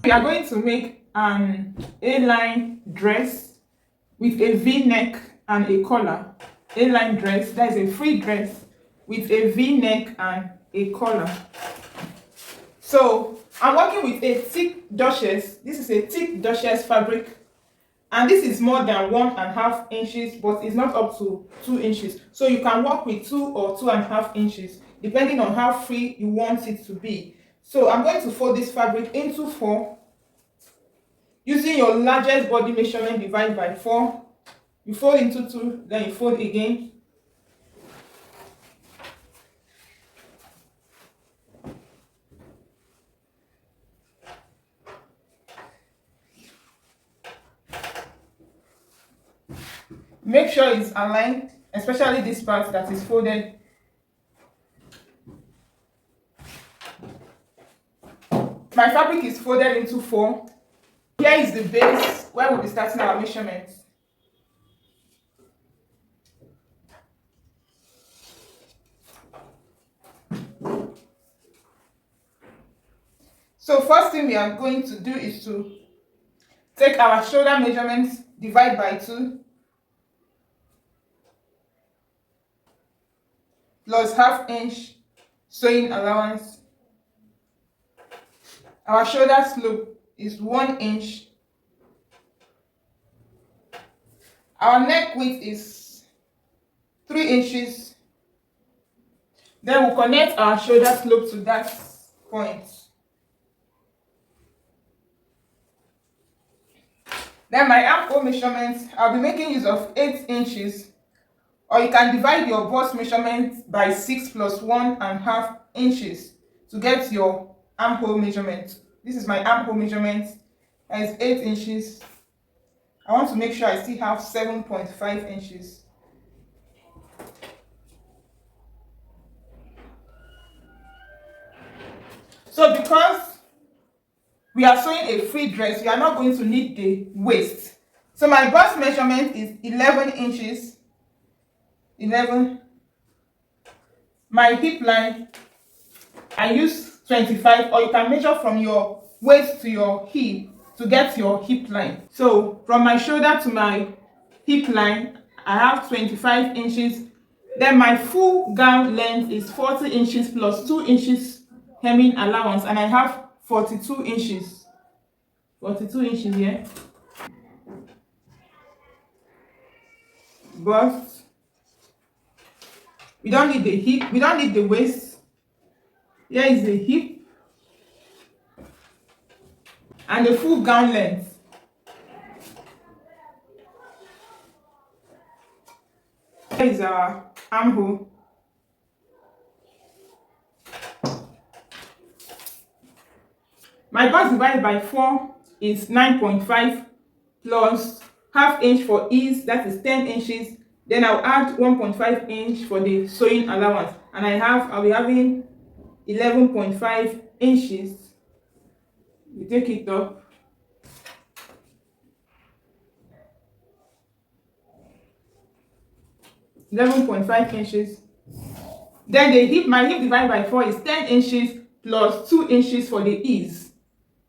We are going to make an A-line dress with a V-neck and a collar. A-line dress, that is a free dress with a V-neck and a collar. So I'm working with a thick duchess. This is a thick duchess fabric, and this is more than 1.5 inches, but it's not up to 2 inches. So you can work with 2 or 2.5 inches, depending on how free you want it to be. So I'm going to fold this fabric into 4. Using your largest body measurement, divide by 4. You fold into 2, then you fold again. Make sure it's aligned, especially this part that is folded. My fabric is folded into 4. Here is the base where we'll be starting our measurements. So first thing we are going to do is to take our shoulder measurements, divide by 2, plus ½ inch sewing allowance. Our shoulder slope is 1 inch. Our neck width is 3 inches. Then we'll connect our shoulder slope to that point. Then my armhole measurement, I'll be making use of 8 inches, or you can divide your bust measurement by 6 plus 1.5 inches to get your armhole measurement. This is my armhole measurement, that is 8 inches. I want to make sure I still have 7.5 inches. So because we are sewing a free dress, we are not going to need the waist. So my bust measurement is 11 inches. 11. My hip line, I use 25, or you can measure from your waist to your hip to get your hip line. So from my shoulder to my hip line, I have 25 inches. Then my full gown length is 40 inches plus 2 inches hemming allowance, and I have 42 inches. 42 inches here. Bust. We don't need the hip, we don't need the waist. Here is the hip and the full gown length. Here is our armhole. My bust divided by 4 is 9.5 plus ½ inch for ease, that is 10 inches. Then I'll add 1.5 inch for the sewing allowance, and I'll be having 11.5 inches. We take it up. $11.5. Then the hip, my hip divided by 4 is 10 inches plus 2 inches for the ease.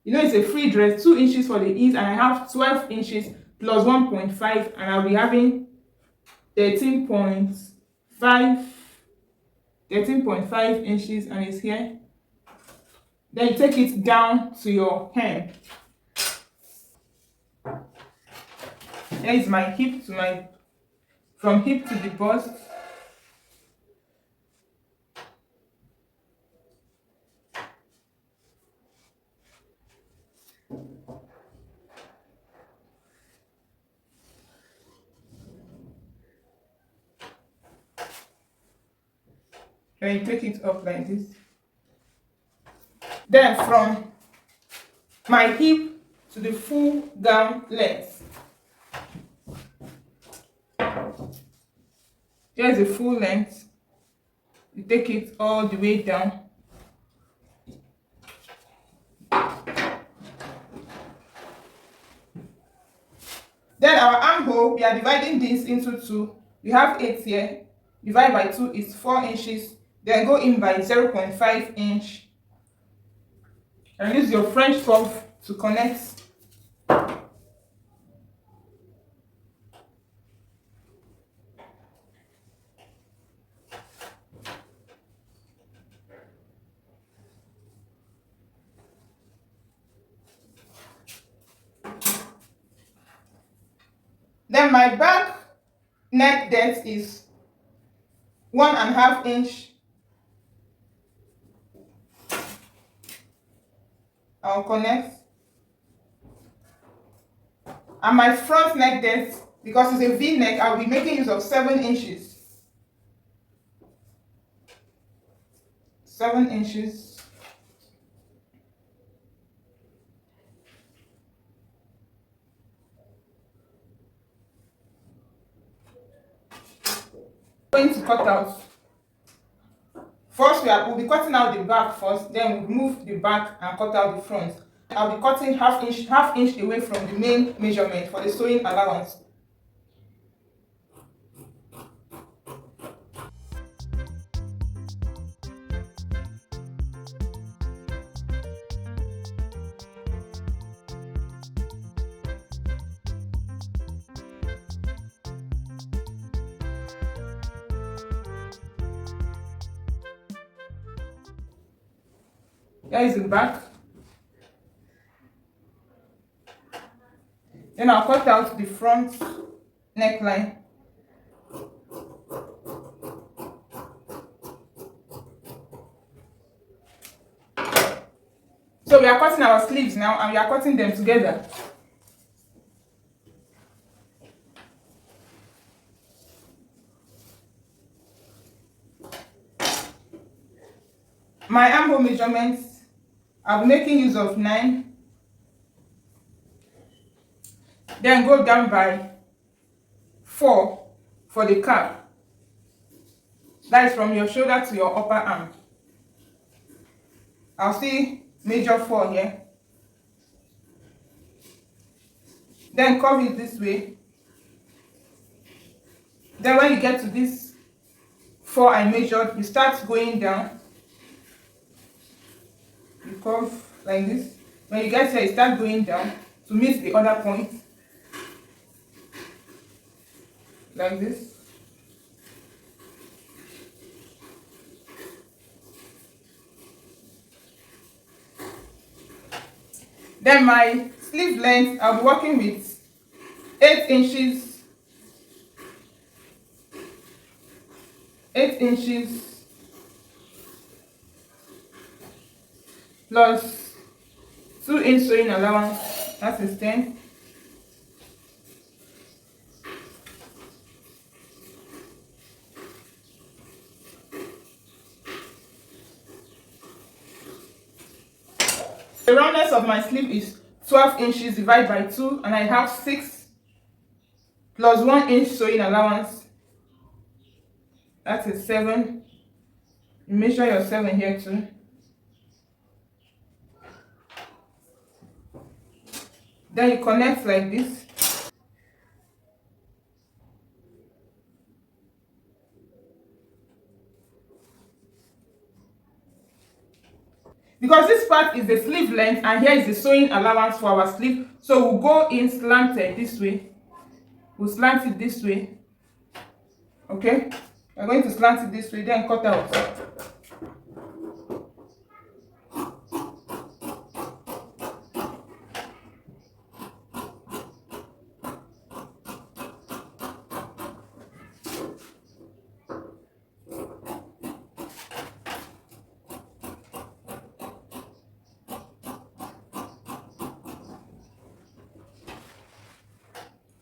You know, it's a free dress, 2 inches for the ease, and I have 12 inches plus 1.5, and I'll be having 13.5 inches, and it's here. Then you take it down to your hem. Here is my hip to from hip to the bust. Then you take it up like this. Then from my hip to the full gown length. Here's the full length. You take it all the way down. Then our armhole, we are dividing this into 2. We have 8 here. Divide by 2 is 4 inches. Then go in by 0.5 inch. And use your French cuff to connect. Then my back neck depth is 1.5 inch. I'll connect. And my front neck depth, because it's a V neck, I'll be making use of 7 inches. 7 inches. Going to cut out. First, we'll be cutting out the back first, then we'll remove the back and cut out the front. I'll be cutting half inch away from the main measurement for the sewing allowance. Here is the back. Then I'll cut out the front neckline. So we are cutting our sleeves now, and we are cutting them together. My armhole measurements, I'll be making use of 9. Then go down by 4 for the cap. That is from your shoulder to your upper arm. I'll still measure 4 here. Then curve it this way. Then when you get to this 4 I measured, you start going down. You curve like this. When you get here, you start going down to meet the other point. Like this. Then my sleeve length, I'll be working with 8 inches. 8 inches plus 2 inch sewing allowance, that is 10. The roundness of my sleeve is 12 inches divided by 2, and I have 6 plus 1 inch sewing allowance. That is 7. You measure your 7 here too. Then you connect like this. Because this part is the sleeve length and here is the sewing allowance for our sleeve, so we'll go in slanted this way. We'll slant it this way. Okay? We're going to slant it this way, then cut out.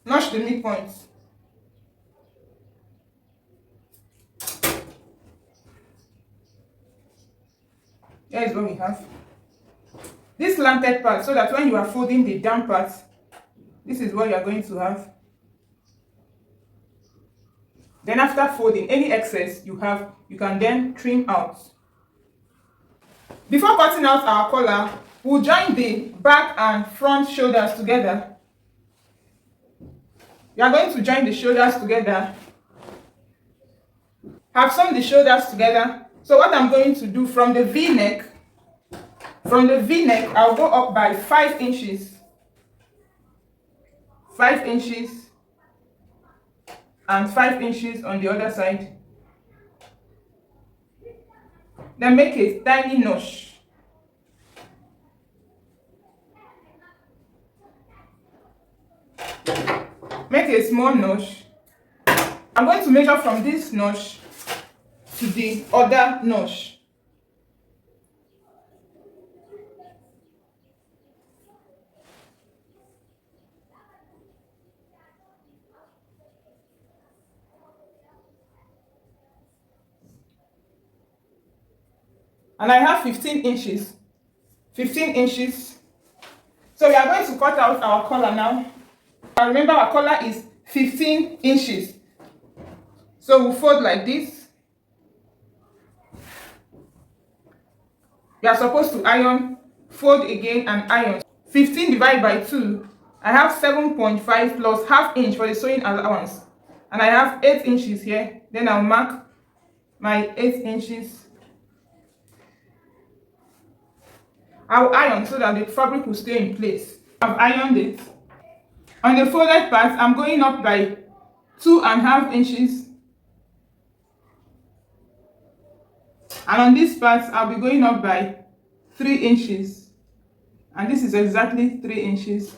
Notch the midpoints. Here is what we have. This slanted part, so that when you are folding the down part, this is what you are going to have. Then after folding, any excess you have, you can then trim out. Before cutting out our collar, we'll join the back and front shoulders together. We are going to join the shoulders together. Have sewn the shoulders together. So what I'm going to do from the V neck, From the V-neck, I'll go up by 5 inches. 5 inches and 5 inches on the other side. Then make a tiny notch. Make a small notch. I'm going to measure from this notch to the other notch. And I have 15 inches. 15 inches. So we are going to cut out our collar now. And remember, our collar is 15 inches. So we'll fold like this. You are supposed to iron, fold again and iron. 15 divided by 2, I have 7.5 plus half inch for the sewing allowance. And I have 8 inches here. Then I'll mark my 8 inches. I'll iron so that the fabric will stay in place. I've ironed it. On the folded part, I'm going up by 2.5 inches. And on this part, I'll be going up by 3 inches. And this is exactly 3 inches.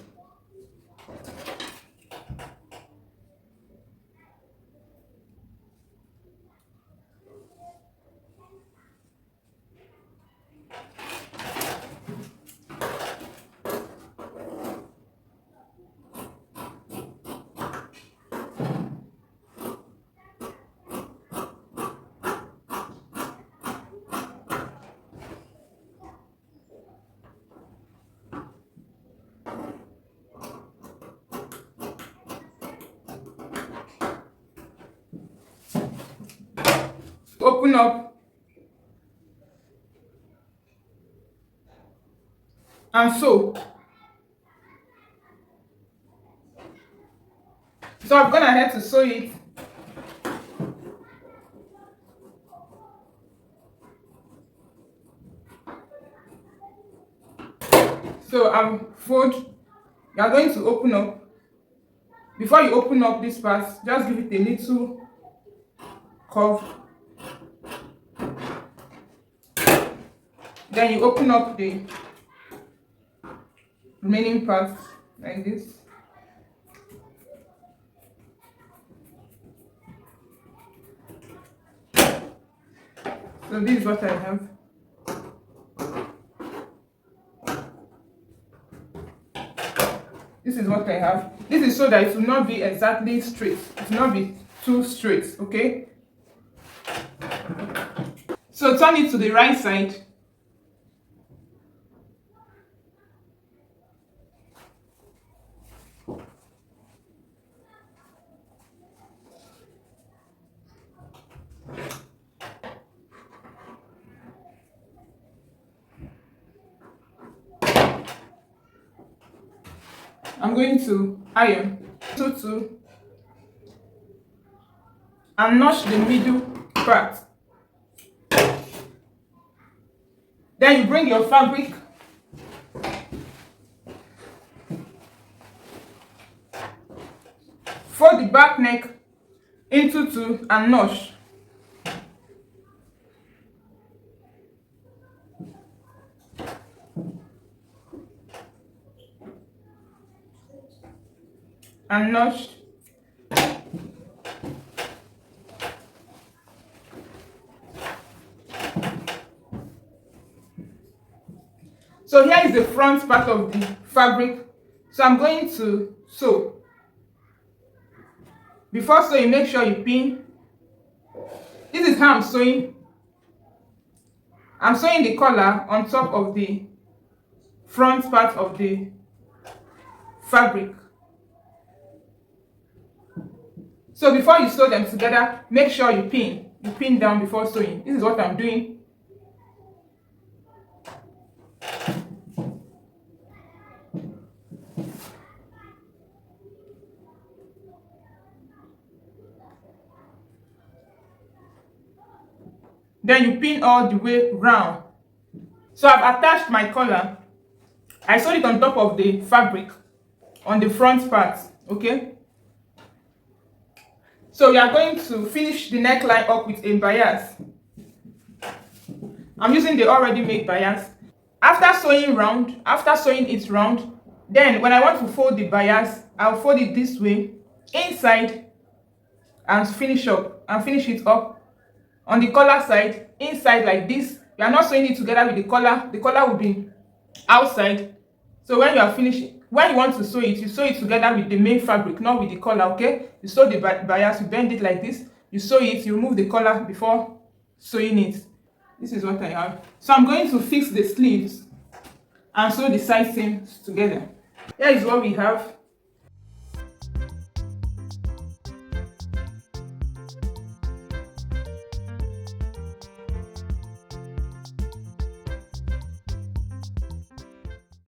Open up and sew. So I've gone ahead to sew it. So I'm fold. You are going to open up. Before you open up this part, just give it a little curve. Then you open up the remaining parts like this. So this is what I have. This is what I have. This is so that it will not be exactly straight. It will not be too straight, okay? So turn it to the right side. I'm going to iron two and notch the middle part. Then you bring your fabric fold the back neck into 2 and notch. And notch. So here is the front part of the fabric. So I'm going to sew. Before sewing, make sure you pin. This is how I'm sewing. I'm sewing the collar on top of the front part of the fabric. So before you sew them together, make sure you pin. You pin down before sewing. This is what I'm doing. Then you pin all the way round. So I've attached my collar. I sewed it on top of the fabric on the front part. Okay, so we are going to finish the neckline up with a bias. I'm using the already made bias. After sewing it round, then when I want to fold the bias, I'll fold it this way inside and finish it up on the collar side inside like this. We are not sewing it together with the collar. The collar will be outside. So when you want to sew it, you sew it together with the main fabric, not with the collar. Okay, you sew the bias, you bend it like this, you sew it, you remove the collar before sewing it. This is what I have. So I'm going to fix the sleeves and sew the side seams together. Here is what we have.